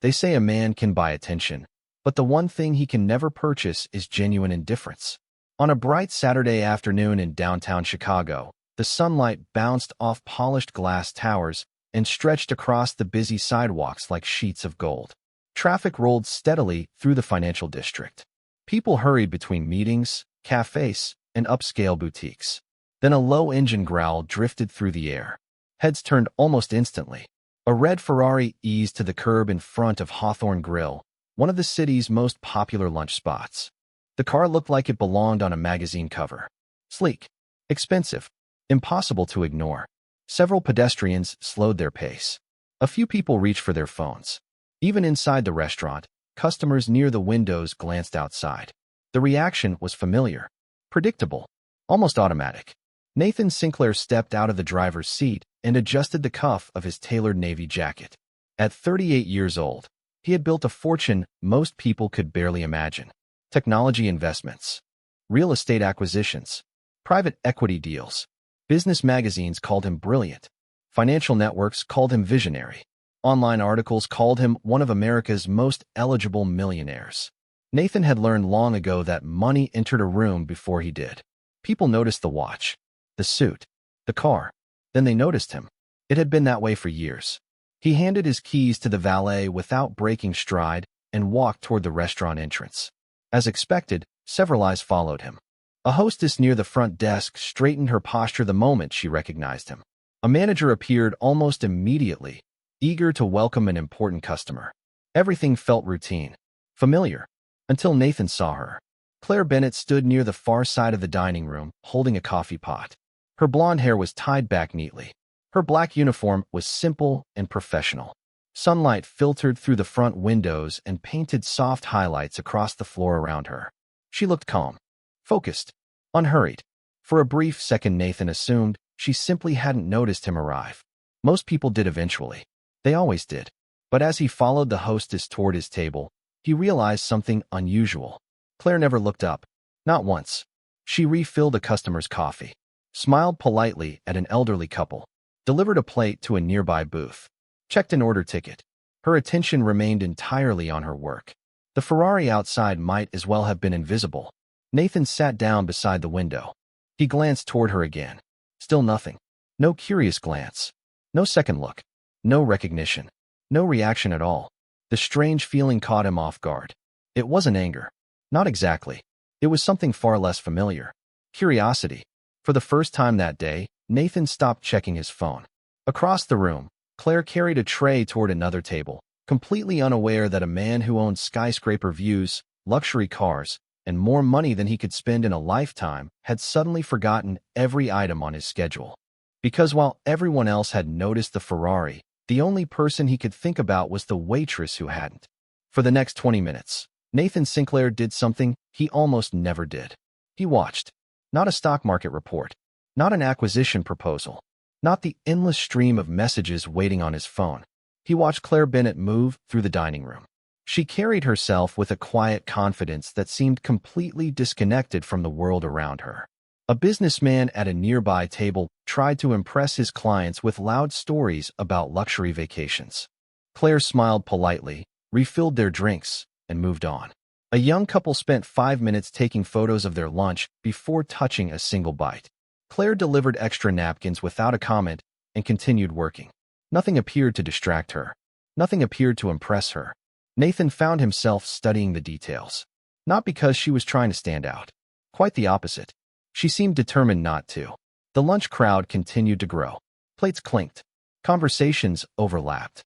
They say a man can buy attention, but the one thing he can never purchase is genuine indifference. On a bright Saturday afternoon in downtown Chicago, the sunlight bounced off polished glass towers and stretched across the busy sidewalks like sheets of gold. Traffic rolled steadily through the financial district. People hurried between meetings, cafes, and upscale boutiques. Then a low engine growl drifted through the air. Heads turned almost instantly. A red Ferrari eased to the curb in front of Hawthorne Grill, one of the city's most popular lunch spots. The car looked like it belonged on a magazine cover. Sleek, expensive, impossible to ignore. Several pedestrians slowed their pace. A few people reached for their phones. Even inside the restaurant, customers near the windows glanced outside. The reaction was familiar, predictable, almost automatic. Nathan Sinclair stepped out of the driver's seat and adjusted the cuff of his tailored navy jacket. At 38 years old, he had built a fortune most people could barely imagine. Technology investments, real estate acquisitions, private equity deals. Business magazines called him brilliant. Financial networks called him visionary. Online articles called him one of America's most eligible millionaires. Nathan had learned long ago that money entered a room before he did. People noticed the watch, the suit, the car. Then they noticed him. It had been that way for years. He handed his keys to the valet without breaking stride and walked toward the restaurant entrance. As expected, several eyes followed him. A hostess near the front desk straightened her posture the moment she recognized him. A manager appeared almost immediately, eager to welcome an important customer. Everything felt routine, familiar, until Nathan saw her. Claire Bennett stood near the far side of the dining room, holding a coffee pot. Her blonde hair was tied back neatly. Her black uniform was simple and professional. Sunlight filtered through the front windows and painted soft highlights across the floor around her. She looked calm, focused, unhurried. For a brief second, Nathan assumed she simply hadn't noticed him arrive. Most people did eventually. They always did. But as he followed the hostess toward his table, he realized something unusual. Claire never looked up, not once. She refilled a customer's coffee, smiled politely at an elderly couple, delivered a plate to a nearby booth, checked an order ticket. Her attention remained entirely on her work. The Ferrari outside might as well have been invisible. Nathan sat down beside the window. He glanced toward her again. Still nothing. No curious glance. No second look. No recognition. No reaction at all. The strange feeling caught him off guard. It wasn't anger. Not exactly. It was something far less familiar. Curiosity. For the first time that day, Nathan stopped checking his phone. Across the room, Claire carried a tray toward another table, completely unaware that a man who owned skyscraper views, luxury cars, and more money than he could spend in a lifetime had suddenly forgotten every item on his schedule. Because while everyone else had noticed the Ferrari, the only person he could think about was the waitress who hadn't. For the next 20 minutes, Nathan Sinclair did something he almost never did. He watched. Not a stock market report. Not an acquisition proposal. Not the endless stream of messages waiting on his phone. He watched Claire Bennett move through the dining room. She carried herself with a quiet confidence that seemed completely disconnected from the world around her. A businessman at a nearby table tried to impress his clients with loud stories about luxury vacations. Claire smiled politely, refilled their drinks, and moved on. A young couple spent 5 minutes taking photos of their lunch before touching a single bite. Claire delivered extra napkins without a comment and continued working. Nothing appeared to distract her. Nothing appeared to impress her. Nathan found himself studying the details. Not because she was trying to stand out. Quite the opposite. She seemed determined not to. The lunch crowd continued to grow. Plates clinked. Conversations overlapped.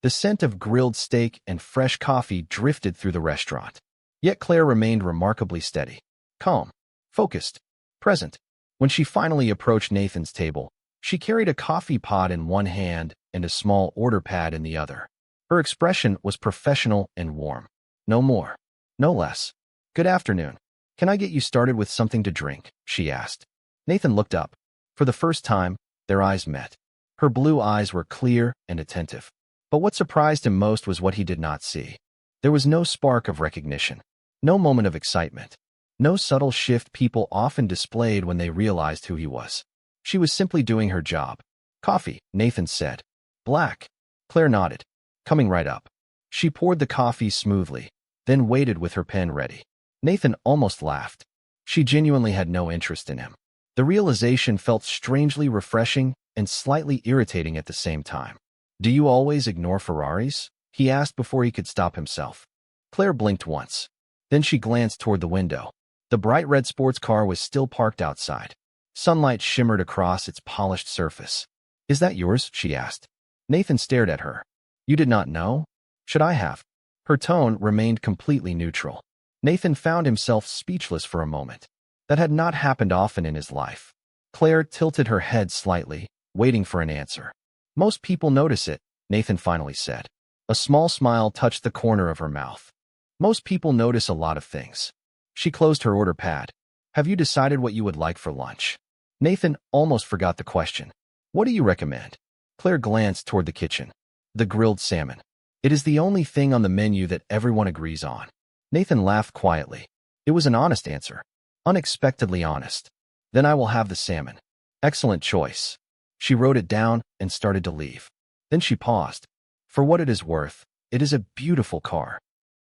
The scent of grilled steak and fresh coffee drifted through the restaurant. Yet Claire remained remarkably steady, calm, focused, present. When she finally approached Nathan's table, she carried a coffee pot in one hand and a small order pad in the other. Her expression was professional and warm. No more, no less. "Good afternoon. Can I get you started with something to drink?" she asked. Nathan looked up. For the first time, their eyes met. Her blue eyes were clear and attentive. But what surprised him most was what he did not see. There was no spark of recognition, no moment of excitement, no subtle shift people often displayed when they realized who he was. She was simply doing her job. "Coffee," Nathan said. "Black." Claire nodded. "Coming right up." She poured the coffee smoothly, then waited with her pen ready. Nathan almost laughed. She genuinely had no interest in him. The realization felt strangely refreshing and slightly irritating at the same time. "Do you always ignore Ferraris?" he asked before he could stop himself. Claire blinked once. Then she glanced toward the window. The bright red sports car was still parked outside. Sunlight shimmered across its polished surface. "Is that yours?" she asked. Nathan stared at her. "You did not know? Should I have?" Her tone remained completely neutral. Nathan found himself speechless for a moment. That had not happened often in his life. Claire tilted her head slightly, waiting for an answer. "Most people notice it," Nathan finally said. A small smile touched the corner of her mouth. "Most people notice a lot of things." She closed her order pad. "Have you decided what you would like for lunch?" Nathan almost forgot the question. "What do you recommend?" Claire glanced toward the kitchen. "The grilled salmon. It is the only thing on the menu that everyone agrees on." Nathan laughed quietly. It was an honest answer. Unexpectedly honest. "Then I will have the salmon." "Excellent choice." She wrote it down and started to leave. Then she paused. "For what it is worth, it is a beautiful car."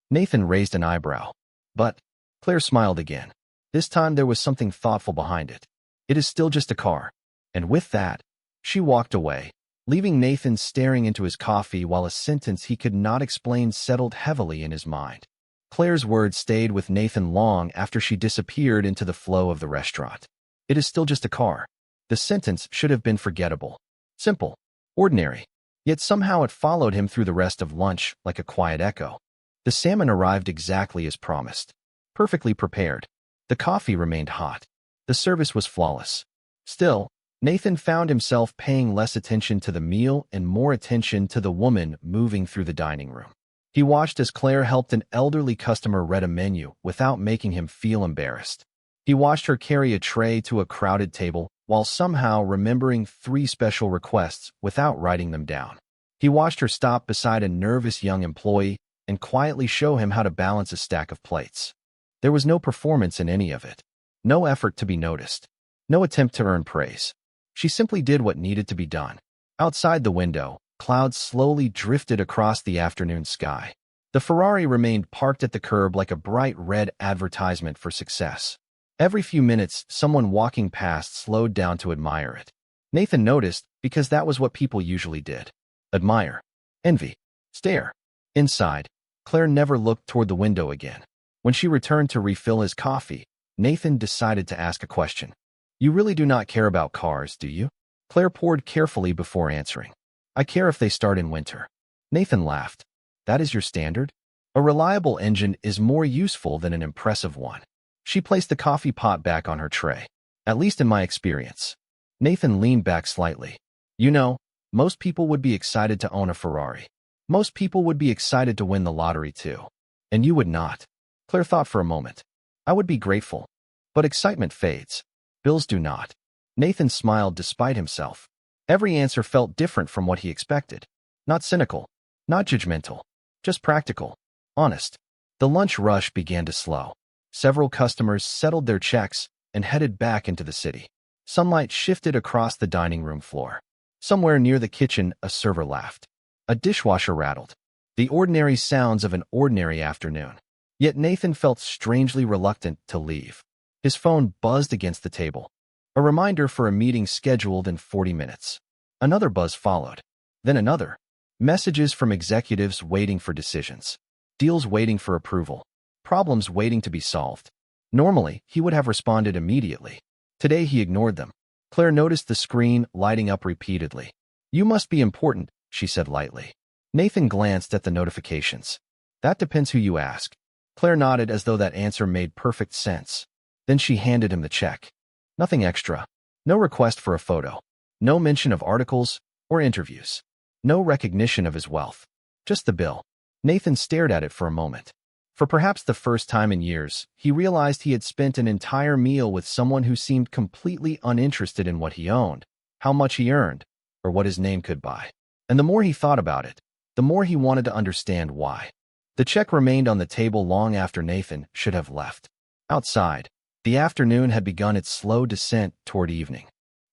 Nathan raised an eyebrow. "But," Claire smiled again. This time there was something thoughtful behind it. "It is still just a car." And with that, she walked away, leaving Nathan staring into his coffee while a sentence he could not explain settled heavily in his mind. Claire's words stayed with Nathan long after she disappeared into the flow of the restaurant. "It is still just a car." The sentence should have been forgettable. Simple. Ordinary. Yet somehow it followed him through the rest of lunch like a quiet echo. The salmon arrived exactly as promised. Perfectly prepared. The coffee remained hot. The service was flawless. Still, Nathan found himself paying less attention to the meal and more attention to the woman moving through the dining room. He watched as Claire helped an elderly customer read a menu without making him feel embarrassed. He watched her carry a tray to a crowded table while somehow remembering 3 special requests without writing them down. He watched her stop beside a nervous young employee and quietly show him how to balance a stack of plates. There was no performance in any of it. No effort to be noticed. No attempt to earn praise. She simply did what needed to be done. Outside the window, clouds slowly drifted across the afternoon sky. The Ferrari remained parked at the curb like a bright red advertisement for success. Every few minutes, someone walking past slowed down to admire it. Nathan noticed because that was what people usually did. Admire. Envy. Stare. Inside, Claire never looked toward the window again. When she returned to refill his coffee, Nathan decided to ask a question. "You really do not care about cars, do you?" Claire poured carefully before answering. "I care if they start in winter." Nathan laughed. "That is your standard?" "A reliable engine is more useful than an impressive one." She placed the coffee pot back on her tray. "At least in my experience." Nathan leaned back slightly. "You know, most people would be excited to own a Ferrari. Most people would be excited to win the lottery too. And you would not." Claire thought for a moment. "I would be grateful. But excitement fades. Bills do not." Nathan smiled despite himself. Every answer felt different from what he expected. Not cynical. Not judgmental. Just practical. Honest. The lunch rush began to slow. Several customers settled their checks and headed back into the city. Sunlight shifted across the dining room floor. Somewhere near the kitchen, a server laughed. A dishwasher rattled. The ordinary sounds of an ordinary afternoon. Yet Nathan felt strangely reluctant to leave. His phone buzzed against the table. A reminder for a meeting scheduled in 40 minutes. Another buzz followed. Then another. Messages from executives waiting for decisions. Deals waiting for approval. Problems waiting to be solved. Normally, he would have responded immediately. Today he ignored them. Claire noticed the screen lighting up repeatedly. "You must be important," she said lightly. Nathan glanced at the notifications. "That depends who you ask." Claire nodded as though that answer made perfect sense. Then she handed him the check. Nothing extra. No request for a photo. No mention of articles or interviews. No recognition of his wealth. Just the bill. Nathan stared at it for a moment. For perhaps the first time in years, he realized he had spent an entire meal with someone who seemed completely uninterested in what he owned, how much he earned, or what his name could buy. And the more he thought about it, the more he wanted to understand why. The check remained on the table long after Nathan should have left. Outside, the afternoon had begun its slow descent toward evening.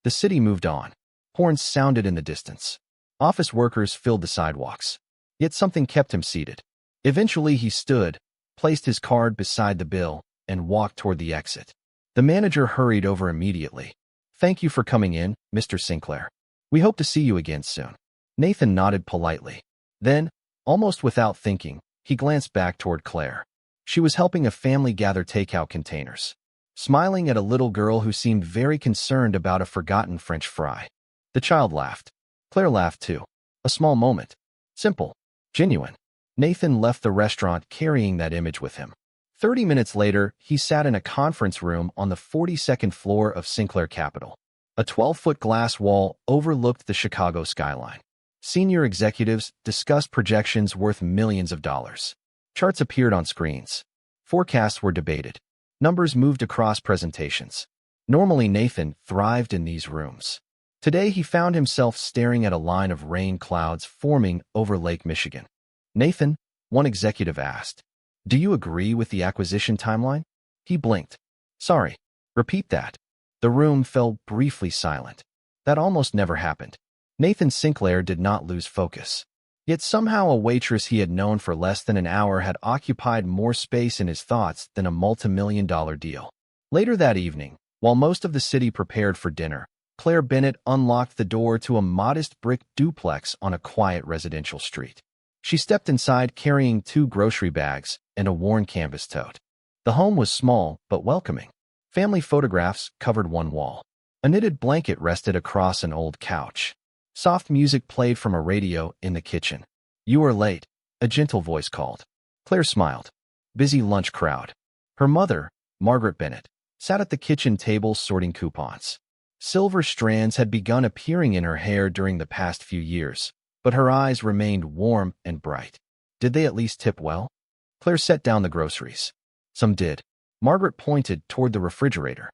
The city moved on. Horns sounded in the distance. Office workers filled the sidewalks. Yet something kept him seated. Eventually he stood, placed his card beside the bill, and walked toward the exit. The manager hurried over immediately. "Thank you for coming in, Mr. Sinclair. We hope to see you again soon." Nathan nodded politely. Then, almost without thinking, he glanced back toward Claire. She was helping a family gather takeout containers, smiling at a little girl who seemed very concerned about a forgotten French fry. The child laughed. Claire laughed too. A small moment. Simple. Genuine. Nathan left the restaurant carrying that image with him. 30 minutes later, he sat in a conference room on the 42nd floor of Sinclair Capital. A 12-foot glass wall overlooked the Chicago skyline. Senior executives discussed projections worth millions of dollars. Charts appeared on screens. Forecasts were debated. Numbers moved across presentations. Normally, Nathan thrived in these rooms. Today, he found himself staring at a line of rain clouds forming over Lake Michigan. "Nathan," one executive asked, "do you agree with the acquisition timeline?" He blinked. "Sorry. Repeat that." The room fell briefly silent. That almost never happened. Nathan Sinclair did not lose focus. Yet somehow a waitress he had known for less than an hour had occupied more space in his thoughts than a multi-million-dollar deal. Later that evening, while most of the city prepared for dinner, Claire Bennett unlocked the door to a modest brick duplex on a quiet residential street. She stepped inside carrying 2 grocery bags and a worn canvas tote. The home was small but welcoming. Family photographs covered one wall. A knitted blanket rested across an old couch. Soft music played from a radio in the kitchen. "You are late," a gentle voice called. Claire smiled. Busy lunch crowd. Her mother, Margaret Bennett, sat at the kitchen table sorting coupons. Silver strands had begun appearing in her hair during the past few years, but her eyes remained warm and bright. Did they at least tip well? Claire set down the groceries. Some did. Margaret pointed toward the refrigerator.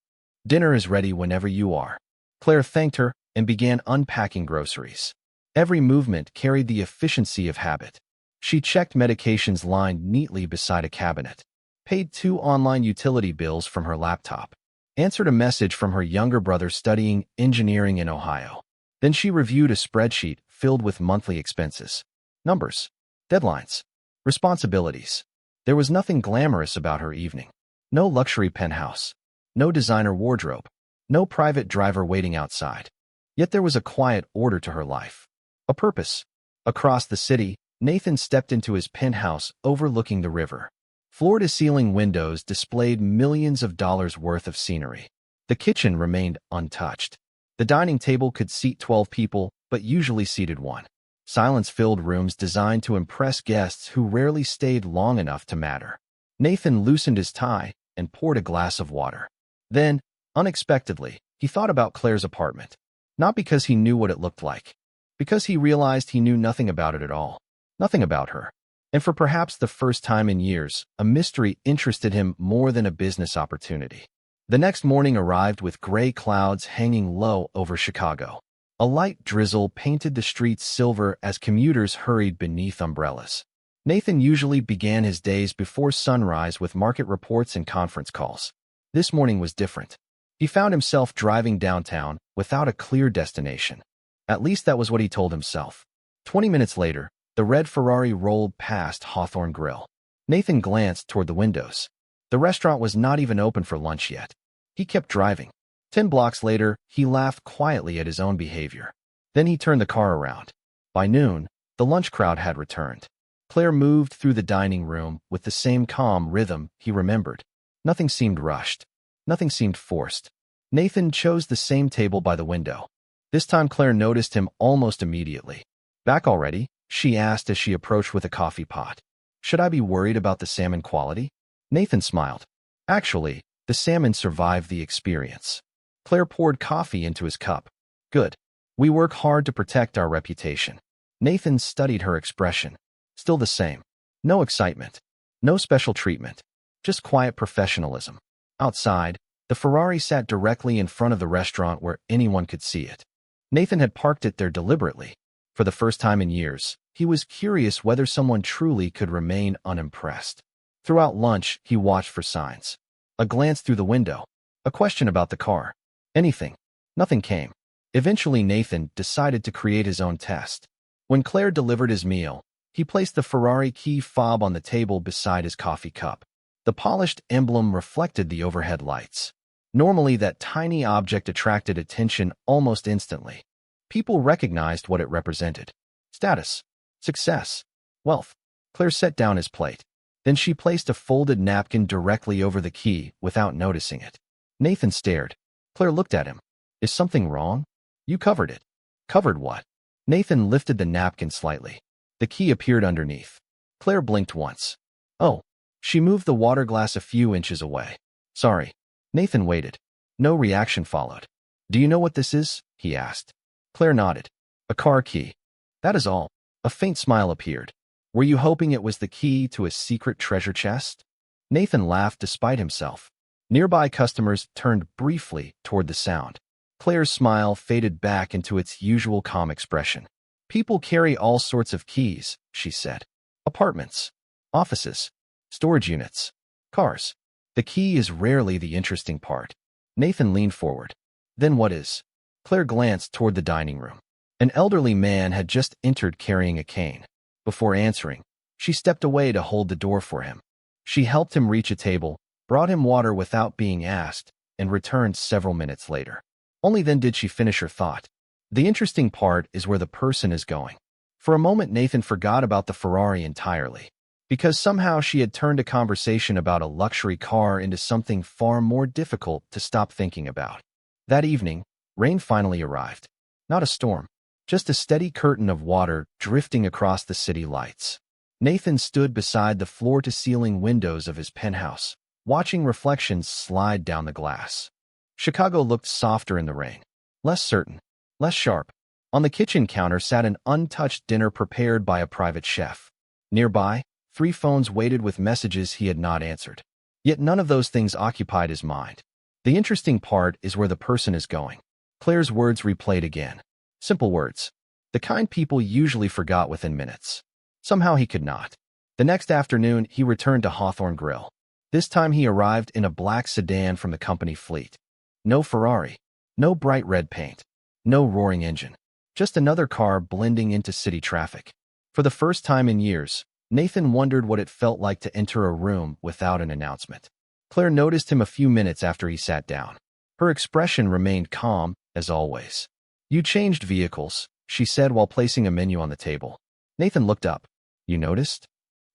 "Dinner is ready whenever you are." Claire thanked her and began unpacking groceries. Every movement carried the efficiency of habit. She checked medications lined neatly beside a cabinet, paid 2 online utility bills from her laptop, answered a message from her younger brother studying engineering in Ohio. Then she reviewed a spreadsheet filled with monthly expenses, numbers, deadlines, responsibilities. There was nothing glamorous about her evening. No luxury penthouse, no designer wardrobe, no private driver waiting outside. Yet there was a quiet order to her life. A purpose. Across the city, Nathan stepped into his penthouse overlooking the river. Floor-to-ceiling windows displayed millions of dollars worth of scenery. The kitchen remained untouched. The dining table could seat 12 people, but usually seated 1. Silence-filled rooms designed to impress guests who rarely stayed long enough to matter. Nathan loosened his tie and poured a glass of water. Then, unexpectedly, he thought about Claire's apartment. Not because he knew what it looked like. Because he realized he knew nothing about it at all. Nothing about her. And for perhaps the first time in years, a mystery interested him more than a business opportunity. The next morning arrived with gray clouds hanging low over Chicago. A light drizzle painted the streets silver as commuters hurried beneath umbrellas. Nathan usually began his days before sunrise with market reports and conference calls. This morning was different. He found himself driving downtown without a clear destination. At least that was what he told himself. 20 minutes later, the red Ferrari rolled past Hawthorne Grill. Nathan glanced toward the windows. The restaurant was not even open for lunch yet. He kept driving. 10 blocks later, he laughed quietly at his own behavior. Then he turned the car around. By noon, the lunch crowd had returned. Claire moved through the dining room with the same calm rhythm he remembered. Nothing seemed rushed. Nothing seemed forced. Nathan chose the same table by the window. This time Claire noticed him almost immediately. "Back already?" she asked as she approached with a coffee pot. "Should I be worried about the salmon quality?" Nathan smiled. Actually, the salmon survived the experience. Claire poured coffee into his cup. "Good. We work hard to protect our reputation." Nathan studied her expression. Still the same. No excitement. No special treatment. Just quiet professionalism. Outside, the Ferrari sat directly in front of the restaurant where anyone could see it. Nathan had parked it there deliberately. For the first time in years, he was curious whether someone truly could remain unimpressed. Throughout lunch, he watched for signs. A glance through the window. A question about the car. Anything. Nothing came. Eventually, Nathan decided to create his own test. When Claire delivered his meal, He placed the Ferrari key fob on the table beside his coffee cup. The polished emblem reflected the overhead lights. Normally, that tiny object attracted attention almost instantly. People recognized what it represented. Status, success, wealth. Claire set down his plate. Then she placed a folded napkin directly over the key without noticing it. Nathan stared. Claire looked at him. Is something wrong? You covered it. Covered what? Nathan lifted the napkin slightly. The key appeared underneath. Claire blinked once. Oh. She moved the water glass a few inches away. Sorry. Nathan waited. No reaction followed. Do you know what this is? He asked. Claire nodded. A car key. That is all. A faint smile appeared. Were you hoping it was the key to a secret treasure chest? Nathan laughed despite himself. Nearby customers turned briefly toward the sound. Claire's smile faded back into its usual calm expression. People carry all sorts of keys, she said. Apartments, offices, storage units, cars. The key is rarely the interesting part. Nathan leaned forward. Then what is? Claire glanced toward the dining room. An elderly man had just entered carrying a cane. Before answering, she stepped away to hold the door for him. She helped him reach a table, brought him water without being asked, and returned several minutes later. Only then did she finish her thought. The interesting part is where the person is going. For a moment, Nathan forgot about the Ferrari entirely, because somehow she had turned a conversation about a luxury car into something far more difficult to stop thinking about. That evening, rain finally arrived. Not a storm, just a steady curtain of water drifting across the city lights. Nathan stood beside the floor-to-ceiling windows of his penthouse, watching reflections slide down the glass. Chicago looked softer in the rain, less certain, less sharp. On the kitchen counter sat an untouched dinner prepared by a private chef. Nearby, 3 phones waited with messages he had not answered. Yet none of those things occupied his mind. The interesting part is where the person is going. Claire's words replayed again. Simple words. The kind people usually forgot within minutes. Somehow he could not. The next afternoon, he returned to Hawthorne Grill. This time he arrived in a black sedan from the company fleet. No Ferrari. No bright red paint. No roaring engine. Just another car blending into city traffic. For the first time in years, Nathan wondered what it felt like to enter a room without an announcement. Claire noticed him a few minutes after he sat down. Her expression remained calm, as always. You changed vehicles, she said while placing a menu on the table. Nathan looked up. You noticed?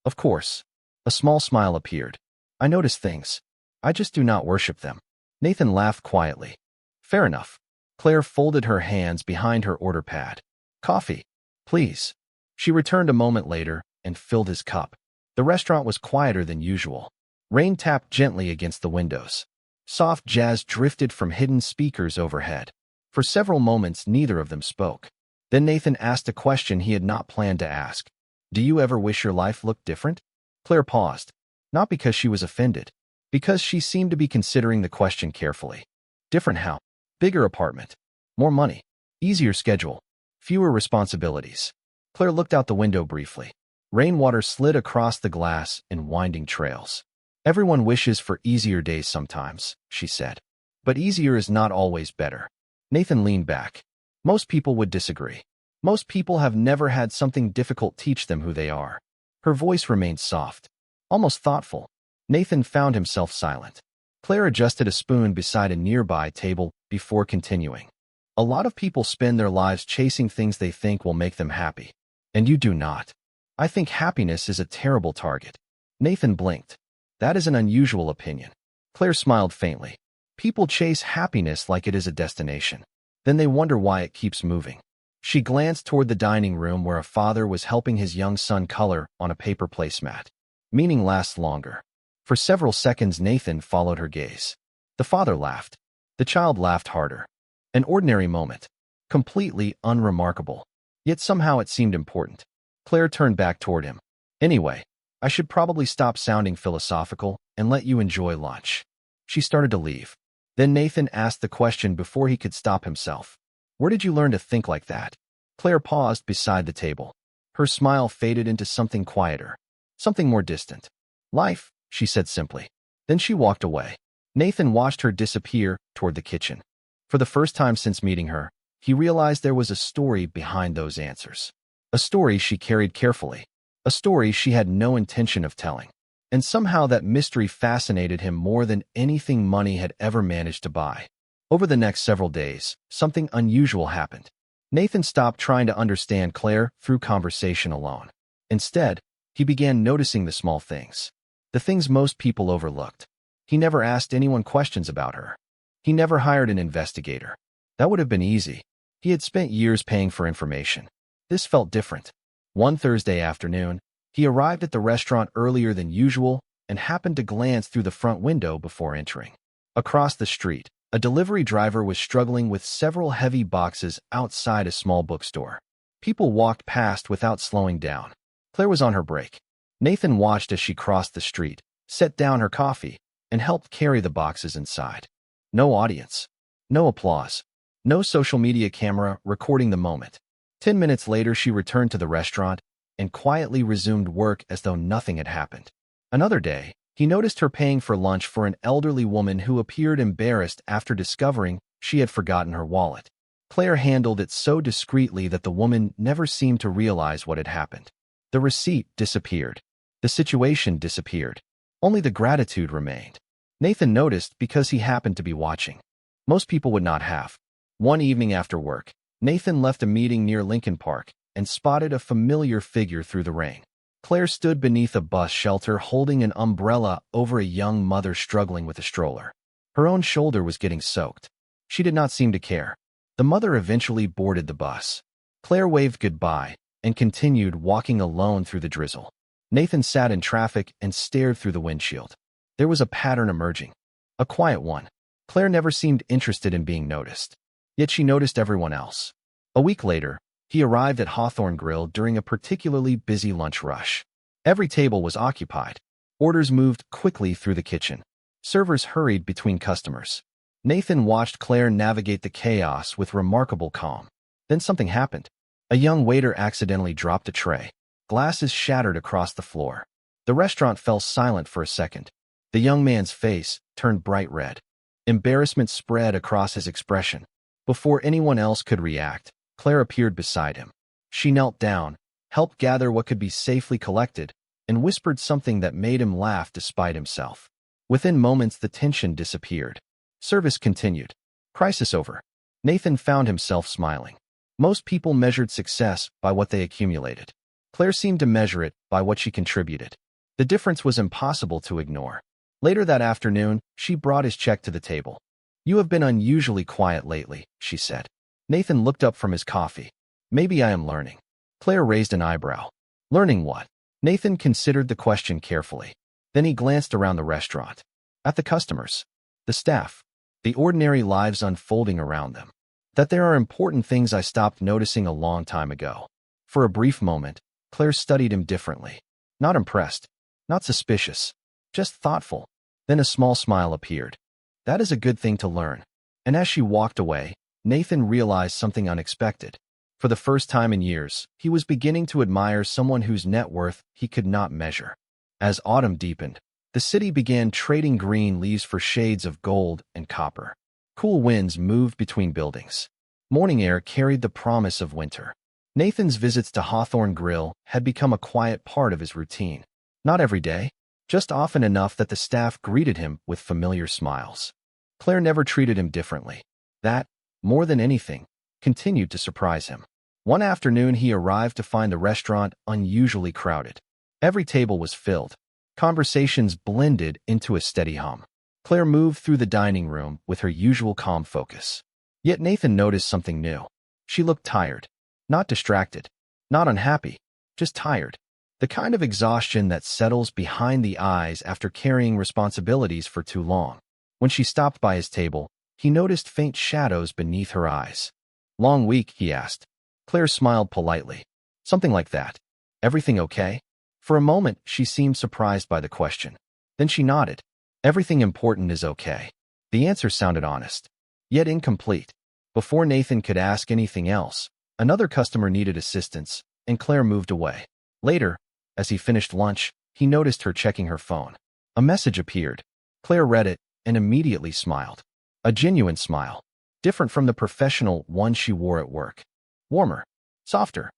Of course. A small smile appeared. I notice things. I just do not worship them. Nathan laughed quietly. Fair enough. Claire folded her hands behind her order pad. Coffee, please. She returned a moment later and filled his cup. The restaurant was quieter than usual. Rain tapped gently against the windows. Soft jazz drifted from hidden speakers overhead. For several moments, neither of them spoke. Then Nathan asked a question he had not planned to ask. Do you ever wish your life looked different? Claire paused. Not because she was offended. Because she seemed to be considering the question carefully. Different how? Bigger apartment. More money. Easier schedule. Fewer responsibilities. Claire looked out the window briefly. Rainwater slid across the glass in winding trails. Everyone wishes for easier days sometimes, she said. But easier is not always better. Nathan leaned back. Most people would disagree. Most people have never had something difficult teach them who they are. Her voice remained soft, almost thoughtful. Nathan found himself silent. Claire adjusted a spoon beside a nearby table before continuing. A lot of people spend their lives chasing things they think will make them happy. And you do not. I think happiness is a terrible target. Nathan blinked. That is an unusual opinion. Claire smiled faintly. People chase happiness like it is a destination. Then they wonder why it keeps moving. She glanced toward the dining room where a father was helping his young son color on a paper placemat. Meaning lasts longer. For several seconds, Nathan followed her gaze. The father laughed. The child laughed harder. An ordinary moment. Completely unremarkable. Yet somehow it seemed important. Claire turned back toward him. Anyway, I should probably stop sounding philosophical and let you enjoy lunch. She started to leave. Then Nathan asked the question before he could stop himself. Where did you learn to think like that? Claire paused beside the table. Her smile faded into something quieter, something more distant. Life, she said simply. Then she walked away. Nathan watched her disappear toward the kitchen. For the first time since meeting her, he realized there was a story behind those answers. A story she carried carefully, a story she had no intention of telling. And somehow that mystery fascinated him more than anything money had ever managed to buy. Over the next several days, something unusual happened. Nathan stopped trying to understand Claire through conversation alone. Instead, he began noticing the small things, the things most people overlooked. He never asked anyone questions about her. He never hired an investigator. That would have been easy. He had spent years paying for information. This felt different. One Thursday afternoon, he arrived at the restaurant earlier than usual and happened to glance through the front window before entering. Across the street, a delivery driver was struggling with several heavy boxes outside a small bookstore. People walked past without slowing down. Claire was on her break. Nathan watched as she crossed the street, set down her coffee, and helped carry the boxes inside. No audience. No applause. No social media camera recording the moment. 10 minutes later, she returned to the restaurant and quietly resumed work as though nothing had happened. Another day, he noticed her paying for lunch for an elderly woman who appeared embarrassed after discovering she had forgotten her wallet. Claire handled it so discreetly that the woman never seemed to realize what had happened. The receipt disappeared. The situation disappeared. Only the gratitude remained. Nathan noticed because he happened to be watching. Most people would not have. One evening after work, Nathan left a meeting near Lincoln Park and spotted a familiar figure through the rain. Claire stood beneath a bus shelter holding an umbrella over a young mother struggling with a stroller. Her own shoulder was getting soaked. She did not seem to care. The mother eventually boarded the bus. Claire waved goodbye and continued walking alone through the drizzle. Nathan sat in traffic and stared through the windshield. There was a pattern emerging. A quiet one. Claire never seemed interested in being noticed. Yet she noticed everyone else. A week later, he arrived at Hawthorne Grill during a particularly busy lunch rush. Every table was occupied. Orders moved quickly through the kitchen. Servers hurried between customers. Nathan watched Claire navigate the chaos with remarkable calm. Then something happened. A young waiter accidentally dropped a tray. Glasses shattered across the floor. The restaurant fell silent for a second. The young man's face turned bright red. Embarrassment spread across his expression. Before anyone else could react, Claire appeared beside him. She knelt down, helped gather what could be safely collected, and whispered something that made him laugh despite himself. Within moments, the tension disappeared. Service continued. Crisis over. Nathan found himself smiling. Most people measured success by what they accumulated. Claire seemed to measure it by what she contributed. The difference was impossible to ignore. Later that afternoon, she brought his check to the table. "You have been unusually quiet lately," she said. Nathan looked up from his coffee. "Maybe I am learning." Claire raised an eyebrow. "Learning what?" Nathan considered the question carefully. Then he glanced around the restaurant. At the customers. The staff. The ordinary lives unfolding around them. That there are important things I stopped noticing a long time ago. For a brief moment, Claire studied him differently. Not impressed. Not suspicious. Just thoughtful. Then a small smile appeared. That is a good thing to learn. And as she walked away, Nathan realized something unexpected. For the first time in years, he was beginning to admire someone whose net worth he could not measure. As autumn deepened, the city began trading green leaves for shades of gold and copper. Cool winds moved between buildings. Morning air carried the promise of winter. Nathan's visits to Hawthorne Grill had become a quiet part of his routine. Not every day, just often enough that the staff greeted him with familiar smiles. Claire never treated him differently. That, more than anything, continued to surprise him. One afternoon he arrived to find the restaurant unusually crowded. Every table was filled. Conversations blended into a steady hum. Claire moved through the dining room with her usual calm focus. Yet Nathan noticed something new. She looked tired. Not distracted. Not unhappy. Just tired. The kind of exhaustion that settles behind the eyes after carrying responsibilities for too long. When she stopped by his table, he noticed faint shadows beneath her eyes. "Long week?" he asked. Claire smiled politely. "Something like that. Everything okay?" For a moment, she seemed surprised by the question. Then she nodded. "Everything important is okay." The answer sounded honest, yet incomplete. Before Nathan could ask anything else, another customer needed assistance, and Claire moved away. Later, as he finished lunch, he noticed her checking her phone. A message appeared. Claire read it and immediately smiled. A genuine smile, different from the professional one she wore at work. Warmer, softer.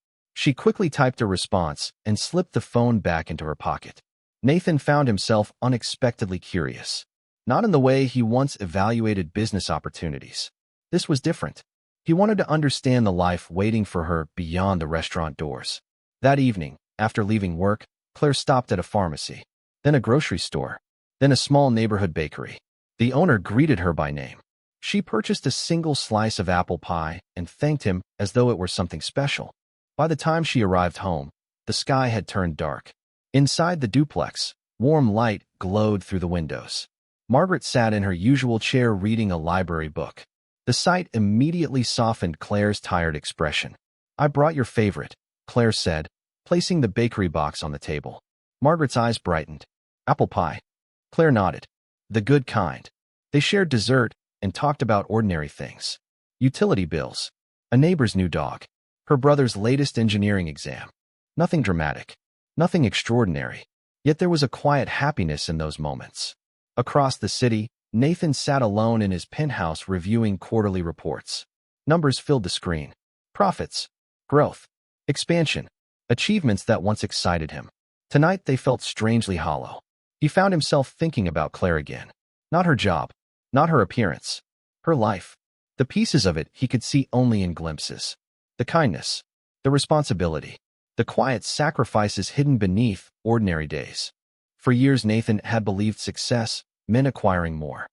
She quickly typed a response and slipped the phone back into her pocket. Nathan found himself unexpectedly curious. Not in the way he once evaluated business opportunities. This was different. He wanted to understand the life waiting for her beyond the restaurant doors. That evening, after leaving work, Claire stopped at a pharmacy, then a grocery store, then a small neighborhood bakery. The owner greeted her by name. She purchased a single slice of apple pie and thanked him as though it were something special. By the time she arrived home, the sky had turned dark. Inside the duplex, warm light glowed through the windows. Margaret sat in her usual chair reading a library book. The sight immediately softened Claire's tired expression. "I brought your favorite," Claire said, placing the bakery box on the table. Margaret's eyes brightened. "Apple pie." Claire nodded. "The good kind." They shared dessert and talked about ordinary things. Utility bills, a neighbor's new dog, her brother's latest engineering exam. Nothing dramatic, nothing extraordinary. Yet there was a quiet happiness in those moments. Across the city, Nathan sat alone in his penthouse reviewing quarterly reports. Numbers filled the screen. Profits, growth, expansion, achievements that once excited him. Tonight they felt strangely hollow. He found himself thinking about Claire again. Not her job, not her appearance, her life. The pieces of it he could see only in glimpses. The kindness, the responsibility, the quiet sacrifices hidden beneath ordinary days. For years Nathan had believed success meant acquiring more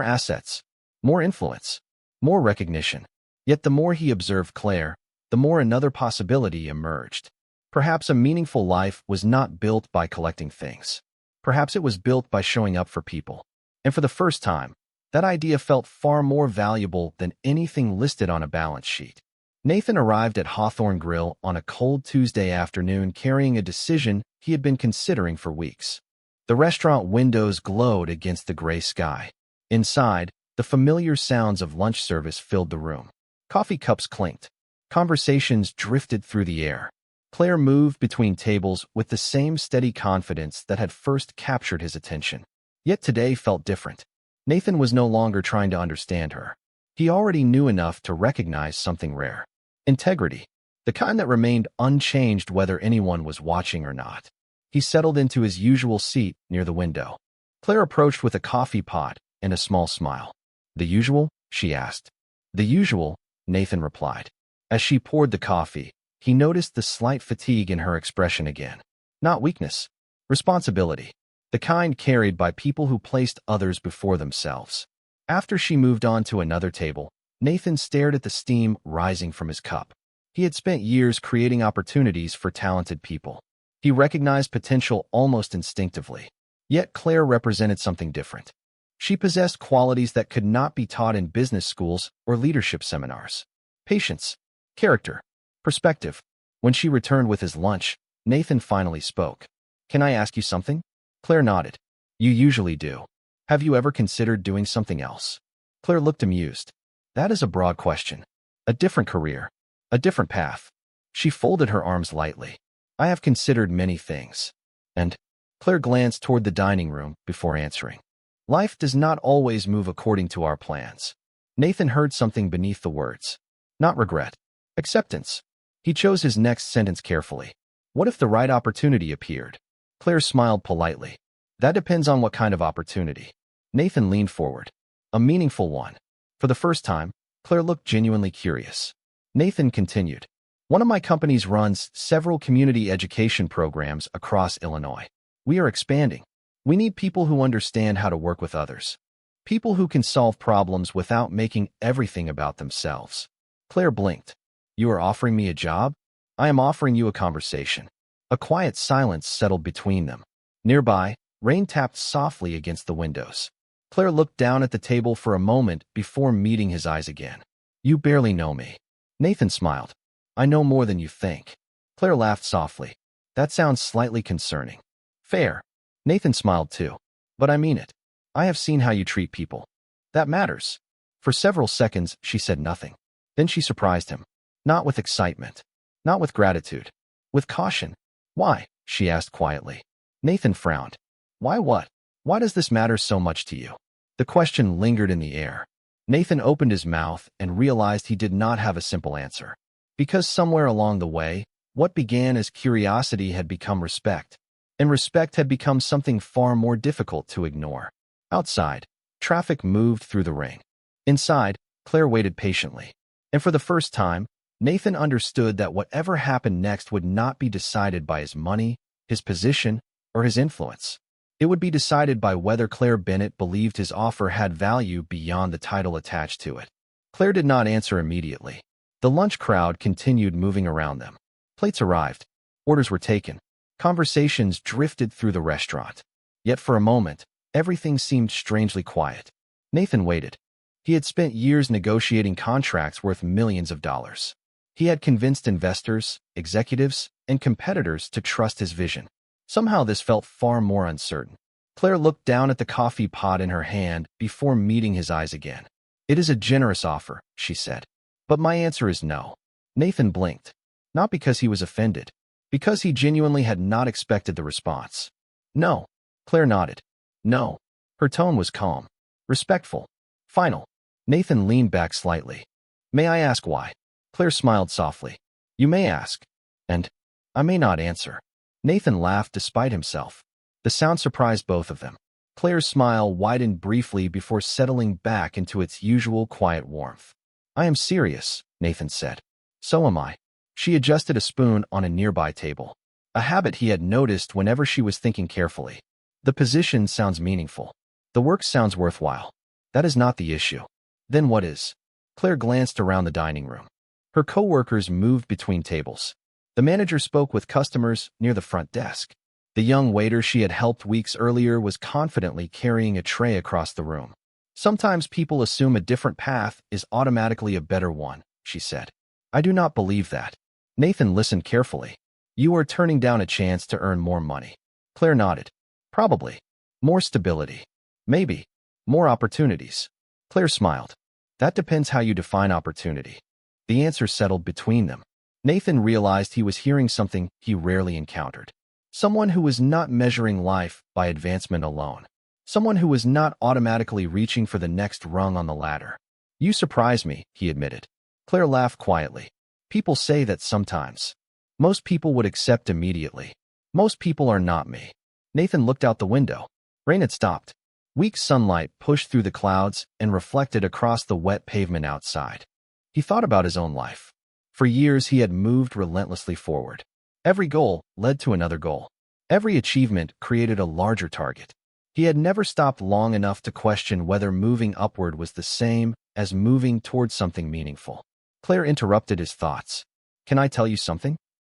assets, more influence, more recognition. Yet the more he observed Claire, the more another possibility emerged. Perhaps a meaningful life was not built by collecting things. Perhaps it was built by showing up for people. And for the first time, that idea felt far more valuable than anything listed on a balance sheet. Nathan arrived at Hawthorne Grill on a cold Tuesday afternoon carrying a decision he had been considering for weeks. The restaurant windows glowed against the gray sky. Inside, the familiar sounds of lunch service filled the room. Coffee cups clinked. Conversations drifted through the air. Claire moved between tables with the same steady confidence that had first captured his attention. Yet today felt different. Nathan was no longer trying to understand her. He already knew enough to recognize something rare. Integrity, the kind that remained unchanged whether anyone was watching or not. He settled into his usual seat near the window. Claire approached with a coffee pot and a small smile. "The usual?" she asked. "The usual," Nathan replied. As she poured the coffee, he noticed the slight fatigue in her expression again. Not weakness, responsibility, the kind carried by people who placed others before themselves. After she moved on to another table, Nathan stared at the steam rising from his cup. He had spent years creating opportunities for talented people. He recognized potential almost instinctively. Yet Claire represented something different. She possessed qualities that could not be taught in business schools or leadership seminars. Patience, character, perspective. When she returned with his lunch, Nathan finally spoke. "Can I ask you something?" Claire nodded. "You usually do. Have you ever considered doing something else?" Claire looked amused. "That is a broad question. A different career, a different path." She folded her arms lightly. "I have considered many things." And Claire glanced toward the dining room before answering. "Life does not always move according to our plans." Nathan heard something beneath the words. Not regret. Acceptance. He chose his next sentence carefully. "What if the right opportunity appeared?" Claire smiled politely. "That depends on what kind of opportunity." Nathan leaned forward. "A meaningful one." For the first time, Claire looked genuinely curious. Nathan continued. "One of my companies runs several community education programs across Illinois. We are expanding. We need people who understand how to work with others. People who can solve problems without making everything about themselves." Claire blinked. "You are offering me a job?" "I am offering you a conversation." A quiet silence settled between them. Nearby, rain tapped softly against the windows. Claire looked down at the table for a moment before meeting his eyes again. "You barely know me." Nathan smiled. "I know more than you think." Claire laughed softly. "That sounds slightly concerning." "Fair." Nathan smiled too. "But I mean it. I have seen how you treat people. That matters." For several seconds, she said nothing. Then she surprised him. Not with excitement. Not with gratitude. With caution. "Why?" she asked quietly. Nathan frowned. "Why what? Why does this matter so much to you?" The question lingered in the air. Nathan opened his mouth and realized he did not have a simple answer. Because somewhere along the way, What began as curiosity had become respect, and respect had become something far more difficult to ignore. Outside, traffic moved through the ring. Inside, Claire waited patiently. And for the first time, Nathan understood that whatever happened next would not be decided by his money, his position, or his influence. It would be decided by whether Claire Bennett believed his offer had value beyond the title attached to it. Claire did not answer immediately. The lunch crowd continued moving around them. Plates arrived. Orders were taken. Conversations drifted through the restaurant. Yet for a moment, everything seemed strangely quiet. Nathan waited. He had spent years negotiating contracts worth millions of dollars. He had convinced investors, executives, and competitors to trust his vision. Somehow this felt far more uncertain. Claire looked down at the coffee pot in her hand before meeting his eyes again. "It is a generous offer," she said. "But my answer is no." Nathan blinked. Not because he was offended, because he genuinely had not expected the response. "No." Claire nodded. "No." Her tone was calm, respectful, final. Nathan leaned back slightly. "May I ask why?" Claire smiled softly. "You may ask, and I may not answer." Nathan laughed despite himself. The sound surprised both of them. Claire's smile widened briefly before settling back into its usual quiet warmth. "I am serious," Nathan said. "So am I." She adjusted a spoon on a nearby table, a habit he had noticed whenever she was thinking carefully. "The position sounds meaningful. The work sounds worthwhile. That is not the issue." "Then what is?" Claire glanced around the dining room. Her co-workers moved between tables. The manager spoke with customers near the front desk. The young waiter she had helped weeks earlier was confidently carrying a tray across the room. "Sometimes people assume a different path is automatically a better one," she said. "I do not believe that." Nathan listened carefully. "You are turning down a chance to earn more money." Claire nodded. "Probably. More stability. Maybe. More opportunities." Claire smiled. "That depends how you define opportunity." The answer settled between them. Nathan realized he was hearing something he rarely encountered. Someone who was not measuring life by advancement alone. Someone who was not automatically reaching for the next rung on the ladder. "You surprise me," he admitted. Claire laughed quietly. "People say that sometimes. Most people would accept immediately. Most people are not me." Nathan looked out the window. Rain had stopped. Weak sunlight pushed through the clouds and reflected across the wet pavement outside. He thought about his own life. For years he had moved relentlessly forward. Every goal led to another goal. Every achievement created a larger target. He had never stopped long enough to question whether moving upward was the same as moving towards something meaningful. Claire interrupted his thoughts. "Can I tell you something?"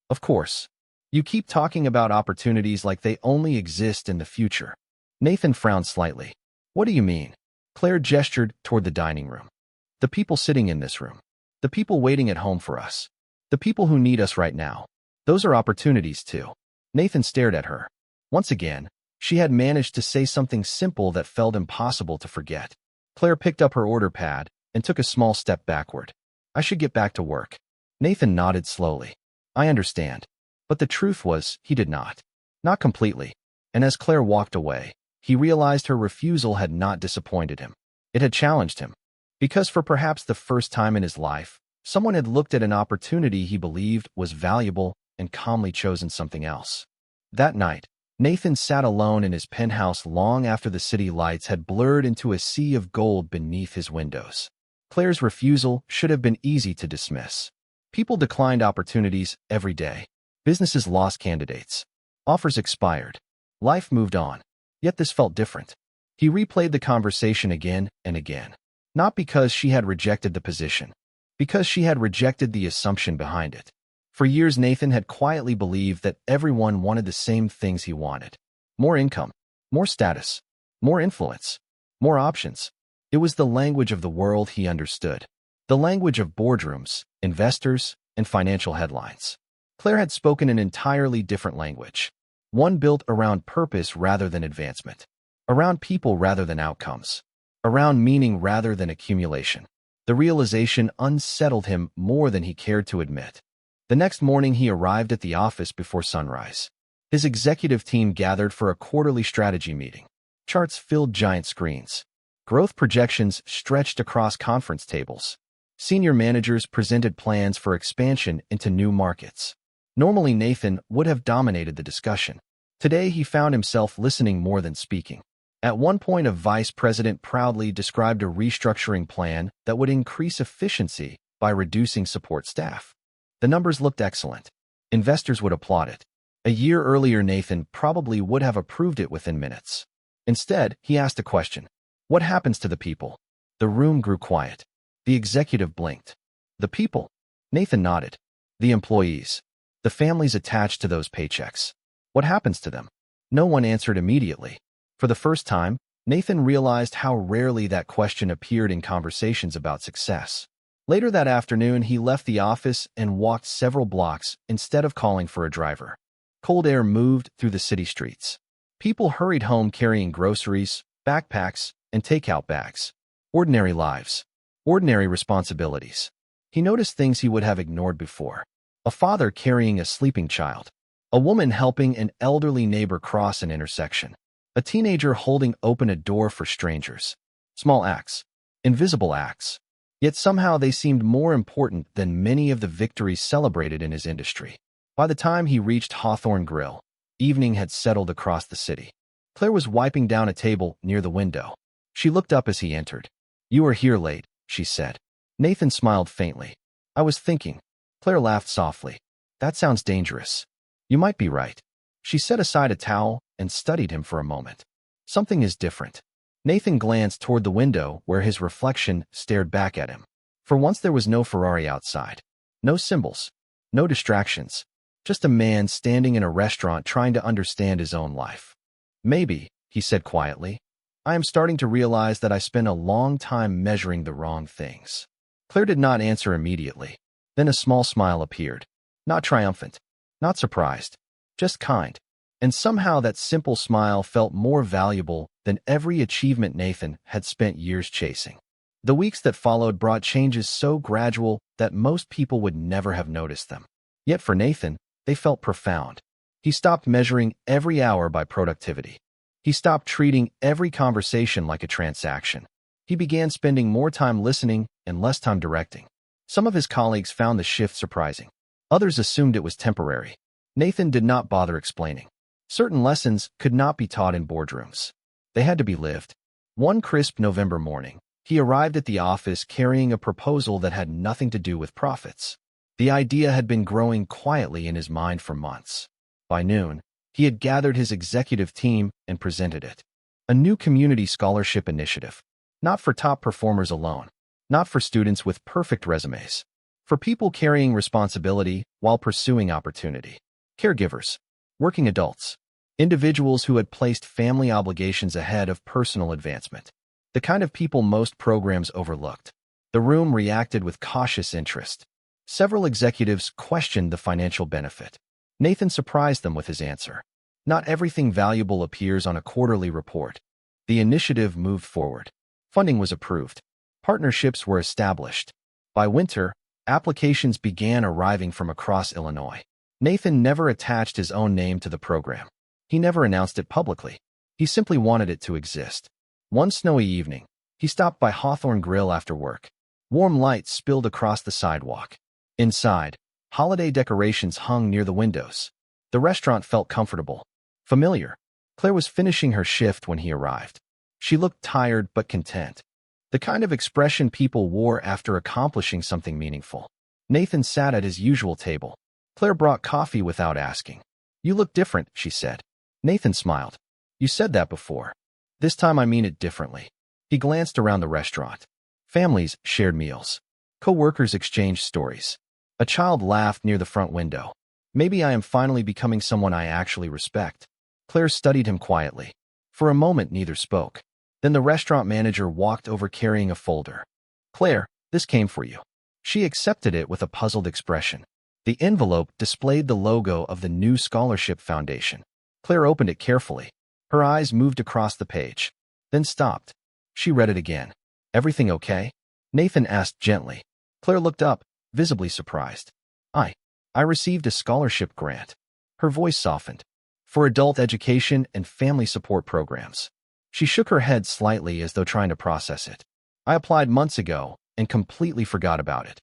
"Of course. You keep talking about opportunities like they only exist in the future." Nathan frowned slightly. "What do you mean?" Claire gestured toward the dining room. "The people sitting in this room. The people waiting at home for us. The people who need us right now. Those are opportunities too." Nathan stared at her. Once again, she had managed to say something simple that felt impossible to forget. Claire picked up her order pad and took a small step backward. "I should get back to work." Nathan nodded slowly. "I understand." But the truth was, he did not. Not completely. And as Claire walked away, he realized her refusal had not disappointed him. It had challenged him. Because for perhaps the first time in his life, someone had looked at an opportunity he believed was valuable and calmly chosen something else. That night, Nathan sat alone in his penthouse long after the city lights had blurred into a sea of gold beneath his windows. Claire's refusal should have been easy to dismiss. People declined opportunities every day. Businesses lost candidates. Offers expired. Life moved on. Yet this felt different. He replayed the conversation again and again. Not because she had rejected the position. Because she had rejected the assumption behind it. For years, Nathan had quietly believed that everyone wanted the same things he wanted. More income. More status. More influence. More options. It was the language of the world he understood. The language of boardrooms, investors, and financial headlines. Claire had spoken an entirely different language. One built around purpose rather than advancement. Around people rather than outcomes. Around meaning rather than accumulation. The realization unsettled him more than he cared to admit. The next morning he arrived at the office before sunrise. His executive team gathered for a quarterly strategy meeting. Charts filled giant screens. Growth projections stretched across conference tables. Senior managers presented plans for expansion into new markets. Normally, Nathan would have dominated the discussion. Today, he found himself listening more than speaking. At one point, a vice president proudly described a restructuring plan that would increase efficiency by reducing support staff. The numbers looked excellent. Investors would applaud it. A year earlier, Nathan probably would have approved it within minutes. Instead, he asked a question. What happens to the people? The room grew quiet. The executive blinked. The people? Nathan nodded. The employees. The families attached to those paychecks. What happens to them? No one answered immediately. For the first time, Nathan realized how rarely that question appeared in conversations about success. Later that afternoon, he left the office and walked several blocks instead of calling for a driver. Cold air moved through the city streets. People hurried home carrying groceries, backpacks, and takeout bags. Ordinary lives. Ordinary responsibilities. He noticed things he would have ignored before. A father carrying a sleeping child. A woman helping an elderly neighbor cross an intersection. A teenager holding open a door for strangers. Small acts. Invisible acts. Yet somehow they seemed more important than many of the victories celebrated in his industry. By the time he reached Hawthorne Grill, evening had settled across the city. Claire was wiping down a table near the window. She looked up as he entered. "You are here late," she said. Nathan smiled faintly. "I was thinking." Claire laughed softly. "That sounds dangerous." "You might be right." She set aside a towel and studied him for a moment. "Something is different." Nathan glanced toward the window where his reflection stared back at him. For once there was no Ferrari outside. No symbols. No distractions. Just a man standing in a restaurant trying to understand his own life. "Maybe," he said quietly, "I am starting to realize that I spent a long time measuring the wrong things." Claire did not answer immediately. Then a small smile appeared. Not triumphant. Not surprised. Just kind. And somehow that simple smile felt more valuable than every achievement Nathan had spent years chasing. The weeks that followed brought changes so gradual that most people would never have noticed them. Yet for Nathan, they felt profound. He stopped measuring every hour by productivity. He stopped treating every conversation like a transaction. He began spending more time listening and less time directing. Some of his colleagues found the shift surprising. Others assumed it was temporary. Nathan did not bother explaining. Certain lessons could not be taught in boardrooms. They had to be lived. One crisp November morning, he arrived at the office carrying a proposal that had nothing to do with profits. The idea had been growing quietly in his mind for months. By noon, he had gathered his executive team and presented it. A new community scholarship initiative. Not for top performers alone. Not for students with perfect resumes. For people carrying responsibility while pursuing opportunity. Caregivers. Working adults. Individuals who had placed family obligations ahead of personal advancement. The kind of people most programs overlooked. The room reacted with cautious interest. Several executives questioned the financial benefit. Nathan surprised them with his answer. Not everything valuable appears on a quarterly report. The initiative moved forward. Funding was approved. Partnerships were established. By winter, applications began arriving from across Illinois. Nathan never attached his own name to the program. He never announced it publicly. He simply wanted it to exist. One snowy evening, he stopped by Hawthorne Grill after work. Warm light spilled across the sidewalk. Inside, holiday decorations hung near the windows. The restaurant felt comfortable. Familiar. Claire was finishing her shift when he arrived. She looked tired but content. The kind of expression people wore after accomplishing something meaningful. Nathan sat at his usual table. Claire brought coffee without asking. "You look different," she said. Nathan smiled. "You said that before. This time I mean it differently." He glanced around the restaurant. Families shared meals. Co-workers exchanged stories. A child laughed near the front window. "Maybe I am finally becoming someone I actually respect." Claire studied him quietly. For a moment, neither spoke. Then the restaurant manager walked over carrying a folder. "Claire, this came for you." She accepted it with a puzzled expression. The envelope displayed the logo of the new scholarship foundation. Claire opened it carefully. Her eyes moved across the page, then stopped. She read it again. "Everything okay?" Nathan asked gently. Claire looked up, visibly surprised. I received a scholarship grant." Her voice softened. "For adult education and family support programs." She shook her head slightly as though trying to process it. "I applied months ago and completely forgot about it."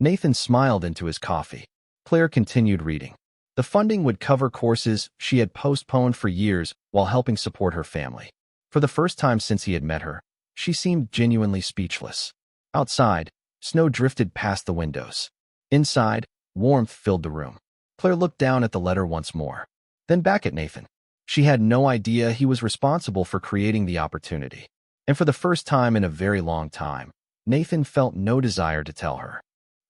Nathan smiled into his coffee. Claire continued reading. The funding would cover courses she had postponed for years while helping support her family. For the first time since he had met her, she seemed genuinely speechless. Outside, snow drifted past the windows. Inside, warmth filled the room. Claire looked down at the letter once more, then back at Nathan. She had no idea he was responsible for creating the opportunity. And for the first time in a very long time, Nathan felt no desire to tell her.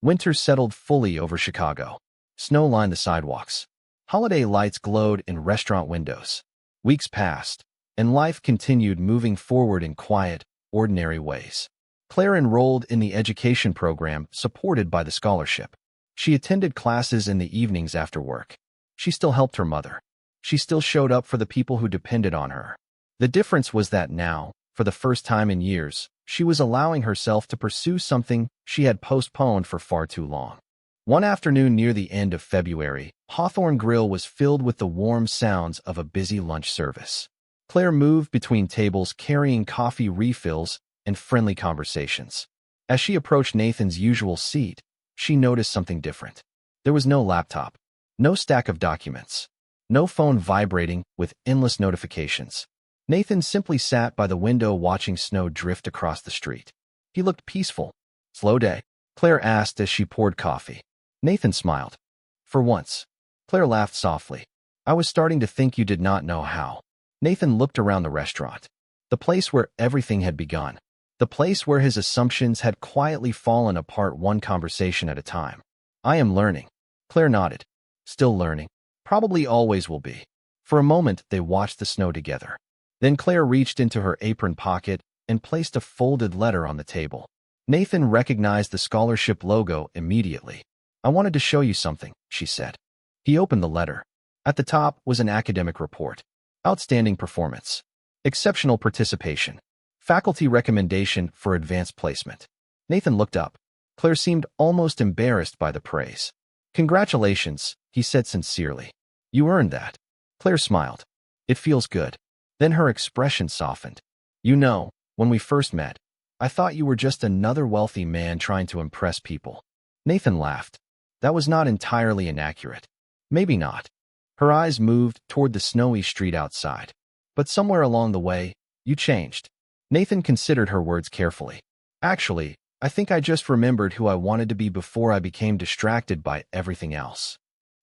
Winter settled fully over Chicago. Snow lined the sidewalks. Holiday lights glowed in restaurant windows. Weeks passed, and life continued moving forward in quiet, ordinary ways. Claire enrolled in the education program supported by the scholarship. She attended classes in the evenings after work. She still helped her mother. She still showed up for the people who depended on her. The difference was that now, for the first time in years, she was allowing herself to pursue something she had postponed for far too long. One afternoon near the end of February, Hawthorne Grill was filled with the warm sounds of a busy lunch service. Claire moved between tables carrying coffee refills and friendly conversations. As she approached Nathan's usual seat, she noticed something different. There was no laptop, no stack of documents, no phone vibrating with endless notifications. Nathan simply sat by the window watching snow drift across the street. He looked peaceful. "Slow day?" Claire asked as she poured coffee. Nathan smiled. "For once." Claire laughed softly. "I was starting to think you did not know how." Nathan looked around the restaurant. The place where everything had begun. The place where his assumptions had quietly fallen apart one conversation at a time. "I am learning." Claire nodded. "Still learning. Probably always will be." For a moment, they watched the snow together. Then Claire reached into her apron pocket and placed a folded letter on the table. Nathan recognized the scholarship logo immediately. "I wanted to show you something," she said. He opened the letter. At the top was an academic report. Outstanding performance. Exceptional participation. Faculty recommendation for advanced placement. Nathan looked up. Claire seemed almost embarrassed by the praise. "Congratulations," he said sincerely. "You earned that." Claire smiled. "It feels good." Then her expression softened. "You know, when we first met, I thought you were just another wealthy man trying to impress people." Nathan laughed. That was not entirely inaccurate. Maybe not. Her eyes moved toward the snowy street outside. "But somewhere along the way, you changed." Nathan considered her words carefully. "Actually, I think I just remembered who I wanted to be before I became distracted by everything else."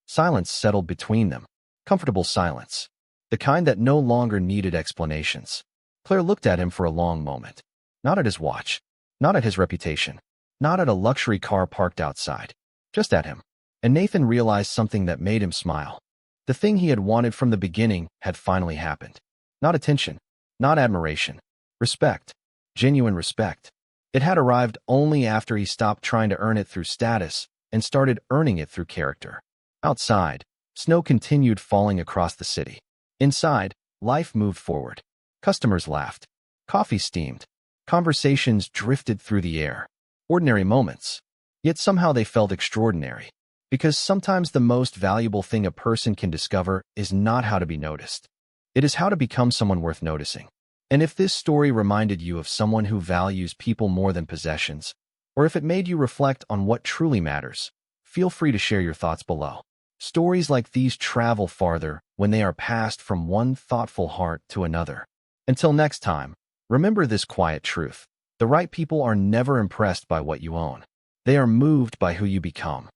Silence settled between them. Comfortable silence. The kind that no longer needed explanations. Claire looked at him for a long moment. Not at his watch. Not at his reputation. Not at a luxury car parked outside. Just at him. And Nathan realized something that made him smile. The thing he had wanted from the beginning had finally happened. Not attention. Not admiration. Respect. Genuine respect. It had arrived only after he stopped trying to earn it through status and started earning it through character. Outside, snow continued falling across the city. Inside, life moved forward. Customers laughed. Coffee steamed. Conversations drifted through the air. Ordinary moments. Yet somehow they felt extraordinary. Because sometimes the most valuable thing a person can discover is not how to be noticed. It is how to become someone worth noticing. And if this story reminded you of someone who values people more than possessions, or if it made you reflect on what truly matters, feel free to share your thoughts below. Stories like these travel farther when they are passed from one thoughtful heart to another. Until next time, remember this quiet truth. The right people are never impressed by what you own. They are moved by who you become.